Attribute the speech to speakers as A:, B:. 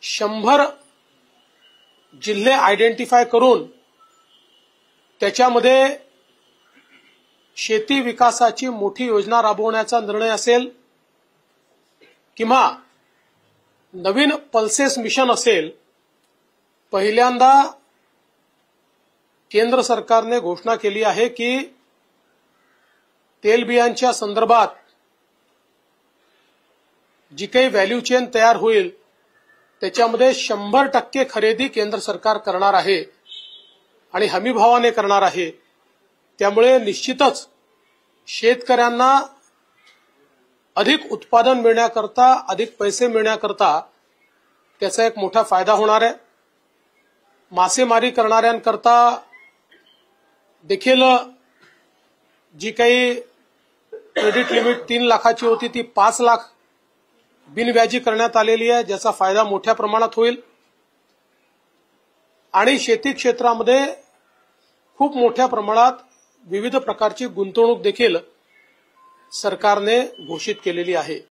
A: 100 जिल्हे आयडेंटिफाय करून त्याच्यामध्ये शेती विकासाची मोठी योजना राबवण्याचा निर्णय असेल किंवा नवीन पल्सेस मिशन असेल, पहिल्यांदा केंद्र सरकारने घोषणा केली आहे की तेलबियांच्या संदर्भात जी काही व्हॅल्यू चेन तयार होईल त्याच्यामध्ये 100% खरेदी केंद्र सरकार करणार आहे आणि हमीभावाने करणार आहे। त्यामुळे निश्चितच शेतकऱ्यांना अधिक उत्पादन मिळण्याकरता, अधिक पैसे मिळण्याकरता त्याचा एक मोठा फायदा होणार आहे। मासेमारी करणाऱ्यांकरता देखील जी काही क्रेडिट लिमिट 3 लाखाची होती ती 5 लाख बिनव्याजी करण्यात आलेली आहे, ज्याचा फायदा मोठ्या प्रमाणात होईल। आणि शेती क्षेत्रामध्ये खूप मोठ्या प्रमाणात विविध प्रकारची गुंतवणूक देखील सरकारने घोषित केलेली आहे।